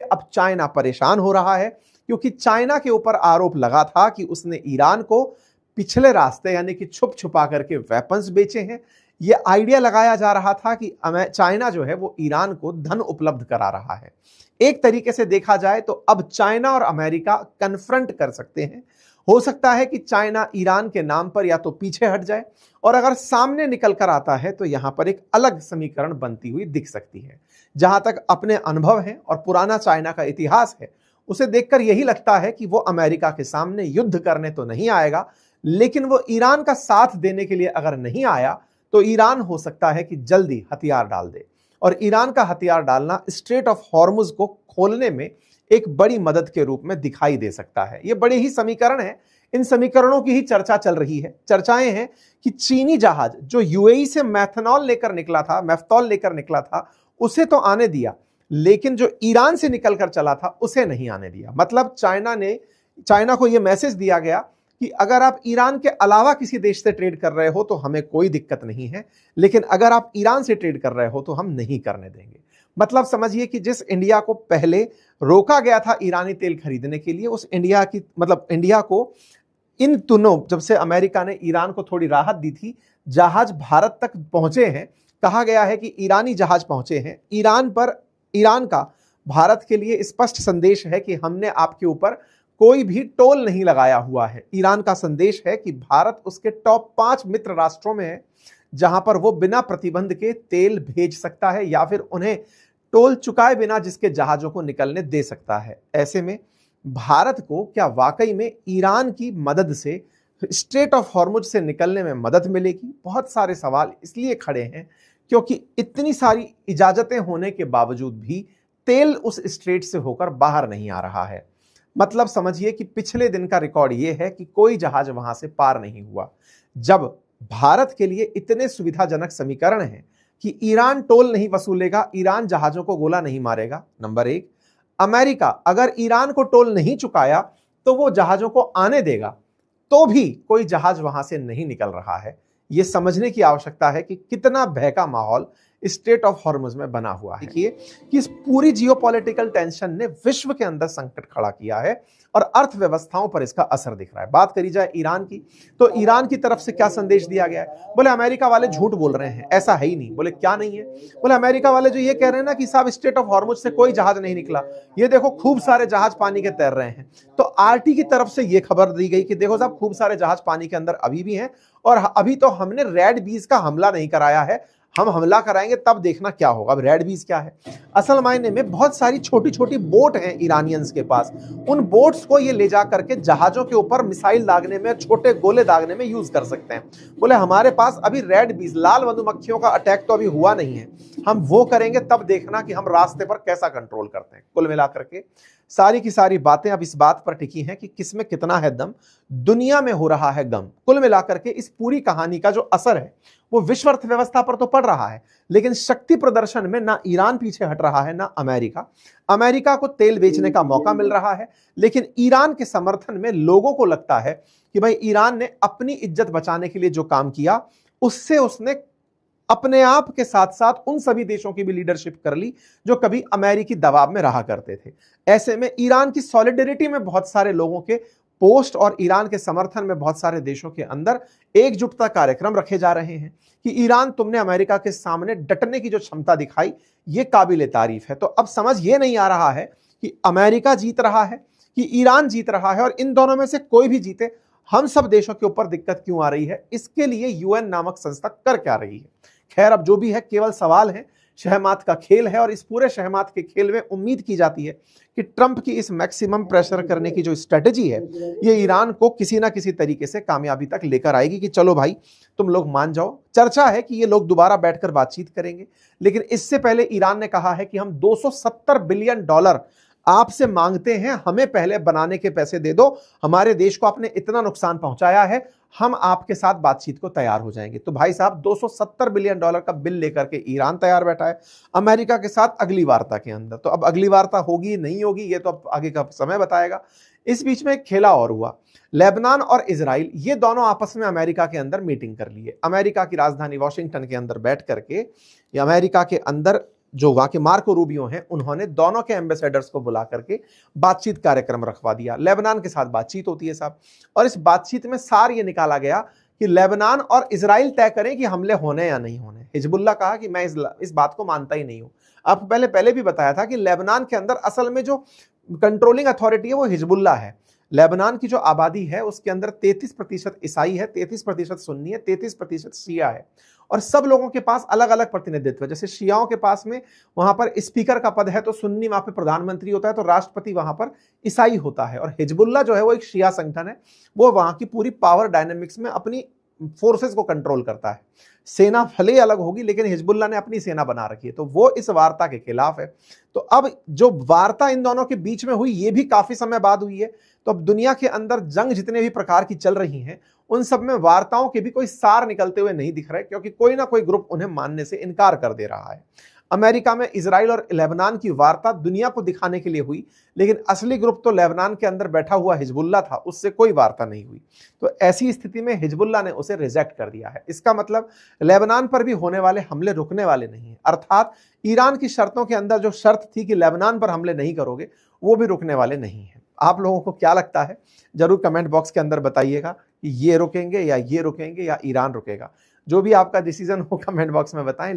अब चाइना परेशान हो रहा है, क्योंकि चाइना के ऊपर आरोप लगा था कि उसने ईरान को पिछले रास्ते यानी कि छुप छुपा करके वेपन्स बेचे हैं। यह आइडिया लगाया जा रहा था कि चाइना जो है वो ईरान को धन उपलब्ध करा रहा है। एक तरीके से देखा जाए तो अब चाइना और अमेरिका कन्फ्रंट कर सकते हैं। हो सकता है कि चाइना ईरान के नाम पर या तो पीछे हट जाए, और अगर सामने निकल कर आता है तो यहां पर एक अलग समीकरण बनती हुई दिख सकती है। जहां तक अपने अनुभव है और पुराना चाइना का इतिहास है, उसे देखकर यही लगता है कि वो अमेरिका के सामने युद्ध करने तो नहीं आएगा, लेकिन वो ईरान का साथ देने के लिए अगर नहीं आया तो ईरान हो सकता है कि जल्दी हथियार डाल दे, और ईरान का हथियार डालना स्ट्रेट ऑफ हॉर्मुज को खोलने में एक बड़ी मदद के रूप में दिखाई दे सकता है। ये बड़े ही समीकरण है, इन समीकरणों की ही चर्चा चल रही है। चर्चाएं हैं कि चीनी जहाज जो यूएई से मैथनॉल लेकर निकला था, मैफ्थॉल लेकर निकला था, उसे तो आने दिया, लेकिन जो ईरान से निकलकर चला था उसे नहीं आने दिया। मतलब चाइना को यह मैसेज दिया गया कि अगर आप ईरान के अलावा किसी देश से ट्रेड कर रहे हो तो हमें कोई दिक्कत नहीं है, लेकिन अगर आप ईरान से ट्रेड कर रहे हो तो हम नहीं करने देंगे। मतलब समझिए कि जिस इंडिया को पहले रोका गया था ईरानी तेल खरीदने के लिए, उस इंडिया को इन दिनों जब से अमेरिका ने ईरान को थोड़ी राहत दी थी, जहाज भारत तक पहुंचे हैं। कहा गया है कि ईरानी जहाज पहुंचे हैं ईरान का भारत के लिए स्पष्ट संदेश है कि हमने आपके ऊपर कोई भी टोल नहीं लगाया हुआ है। ईरान का संदेश है कि भारत उसके टॉप 5 मित्र राष्ट्रों में है जहां पर वो बिना प्रतिबंध के तेल भेज सकता है या फिर उन्हें टोल चुकाए बिना जिसके जहाजों को निकलने दे सकता है। ऐसे में भारत को क्या वाकई में ईरान की मदद से स्ट्रेट ऑफ हॉर्मुज से निकलने में मदद मिलेगी? बहुत सारे सवाल इसलिए खड़े हैं क्योंकि इतनी सारी इजाजतें होने के बावजूद भी तेल उस स्ट्रेट से होकर बाहर नहीं आ रहा है। मतलब समझिए कि पिछले दिन का रिकॉर्ड यह है कि कोई जहाज वहां से पार नहीं हुआ। जब भारत के लिए इतने सुविधाजनक समीकरण हैं कि ईरान टोल नहीं वसूलेगा, ईरान जहाजों को गोला नहीं मारेगा, नंबर 1। अमेरिका अगर ईरान को टोल नहीं चुकाया तो वो जहाजों को आने देगा, तो भी कोई जहाज वहां से नहीं निकल रहा है। यह समझने की आवश्यकता है कि कितना भय का माहौल स्टेट ऑफ हॉर्मुज में बना हुआ है। देखिए कि इस पूरी जियोपॉलिटिकल टेंशन ने विश्व के अंदर संकट खड़ा किया है और अर्थव्यवस्थाओं पर इसका असर दिख रहा है। बात करी जाए ईरान की, तो ईरान की तरफ से क्या संदेश दिया गया है? बोले अमेरिका वाले झूठ बोल रहे हैं, ऐसा है ही नहीं। बोले क्या नहीं है? बोले अमेरिका वाले जो ये कह रहे हैं ना कि साहब स्टेट ऑफ हॉर्मुज से कोई जहाज नहीं निकला, ये देखो खूब सारे जहाज पानी के तैर रहे हैं। तो आरटी की तरफ से ये खबर दी गई कि देखो साहब खूब सारे जहाज पानी के अंदर अभी भी हैं, और अभी तो हमने रेड बीज का हमला नहीं कराया है, हम हमला कराएंगे तब देखना क्या होगा। अब रेड बीज क्या है? असल मायने में बहुत सारी छोटी छोटी बोट हैं ईरानियंस के पास, उन बोट्स को ये ले जा करके जहाजों के ऊपर मिसाइल दागने में, छोटे गोले दागने में यूज कर सकते हैं। बोले हमारे पास अभी रेड बीज, लाल मधुमक्खियों का अटैक तो अभी हुआ नहीं है, हम वो करेंगे तब देखना कि हम रास्ते पर कैसा कंट्रोल करते हैं। कुल मिलाकर के सारी की सारी बातें अब इस बात पर टिकी हैं कि किसमें कितना है दम, दुनिया में हो रहा है गम। कुल मिलाकर के इस पूरी कहानी का जो असर है वो विश्व अर्थव्यवस्था पर तो पड़ रहा है, लेकिन शक्ति प्रदर्शन में ना ईरान पीछे हट रहा है ना अमेरिका। अमेरिका को तेल बेचने का मौका मिल रहा है, लेकिन ईरान के समर्थन में लोगों को लगता है कि भाई ईरान ने अपनी इज्जत बचाने के लिए जो काम किया, उससे उसने अपने आप के साथ साथ उन सभी देशों की भी लीडरशिप कर ली जो कभी अमेरिकी दबाव में रहा करते थे। ऐसे में ईरान की सॉलिडेरिटी में बहुत सारे लोगों के पोस्ट और ईरान के समर्थन में बहुत सारे देशों के अंदर एकजुटता कार्यक्रम रखे जा रहे हैं कि ईरान, तुमने अमेरिका के सामने डटने की जो क्षमता दिखाई, ये काबिल तारीफ है। तो अब समझ ये नहीं आ रहा है कि अमेरिका जीत रहा है कि ईरान जीत रहा है, और इन दोनों में से कोई भी जीते, हम सब देशों के ऊपर दिक्कत क्यों आ रही है, इसके लिए यूएन नामक संस्था कर क्या रही है। खैर अब जो भी है केवल सवाल है, शहमात का खेल है, और इस पूरे शहमात के खेल में उम्मीद की जाती है कि ट्रंप की इस मैक्सिमम प्रेशर करने की जो स्ट्रेटजी है, ये ईरान को किसी ना किसी तरीके से कामयाबी तक लेकर आएगी कि चलो भाई तुम लोग मान जाओ। चर्चा है कि ये लोग दोबारा बैठकर बातचीत करेंगे, लेकिन इससे पहले ईरान ने कहा है कि हम $270 बिलियन आपसे मांगते हैं, हमें पहले बनाने के पैसे दे दो, हमारे देश को आपने इतना नुकसान पहुंचाया है, हम आपके साथ बातचीत को तैयार हो जाएंगे। तो भाई साहब $270 बिलियन का बिल लेकर के ईरान तैयार बैठा है अमेरिका के साथ अगली वार्ता के अंदर। तो अब अगली वार्ता होगी नहीं होगी ये तो अब आगे का समय बताएगा। इस बीच में एक खेला और हुआ, लेबनान और इजराइल ये दोनों आपस में अमेरिका के अंदर मीटिंग कर लिए। अमेरिका की राजधानी वॉशिंगटन के अंदर बैठ करके, या अमेरिका के अंदर जो वहां के मार्को रूबियो हैं, उन्होंने दोनों के एम्बेसडर्स को बुला करके बातचीत कार्यक्रम रखवा दिया। लेबनान के साथ बातचीत होती है साहब, और इस बातचीत में सार ये निकाला गया कि लेबनान और इजराइल तय करें कि हमले होने या नहीं होने। हिजबुल्लाह कहा कि मैं इस बात को मानता ही नहीं हूं। अब पहले भी बताया था कि लेबनान के अंदर असल में जो कंट्रोलिंग अथॉरिटी है वो हिजबुल्लाह है। लेबनान की जो आबादी है उसके अंदर 33% ईसाई है, 33% सुन्नी है, 33% शिया है, और सब लोगों के पास अलग अलग प्रतिनिधित्व है। जैसे शियाओं के पास में वहां पर स्पीकर का पद है, तो सुन्नी वहां पर प्रधानमंत्री होता है, तो राष्ट्रपति वहां पर ईसाई होता है। और हिजबुल्लाह जो है वो एक शिया संगठन है, वो वहां की पूरी पावर डायनेमिक्स में अपनी फोर्सेस को कंट्रोल करता है। सेना भले ही अलग होगी, लेकिन हिजबुल्लाह ने अपनी सेना बना रखी है, तो वो इस वार्ता के खिलाफ है। तो अब जो वार्ता इन दोनों के बीच में हुई, ये भी काफी समय बाद हुई है। तो अब दुनिया के अंदर जंग जितने भी प्रकार की चल रही हैं, उन सब में वार्ताओं के भी कोई सार निकलते हुए नहीं दिख रहे, क्योंकि कोई ना कोई ग्रुप उन्हें मानने से इनकार कर दे रहा है। अमेरिका में इजराइल और लेबनान की वार्ता दुनिया को दिखाने के लिए हुई, लेकिन असली ग्रुप तो लेबनान के अंदर बैठा हुआ हिजबुल्लाह था, उससे कोई वार्ता नहीं हुई। तो ऐसी स्थिति में हिजबुल्लाह ने उसे रिजेक्ट कर दिया है। इसका मतलब लेबनान पर भी होने वाले हमले रुकने वाले नहीं है, अर्थात ईरान की शर्तों के अंदर जो शर्त थी कि लेबनान पर हमले नहीं करोगे, वो भी रुकने वाले नहीं है। आप लोगों को क्या लगता है, जरूर कमेंट बॉक्स के अंदर बताइएगा कि ये रुकेंगे या ये रुकेंगे या ईरान रुकेगा। जो भी आपका डिसीजन हो कमेंट बॉक्स में बताएं।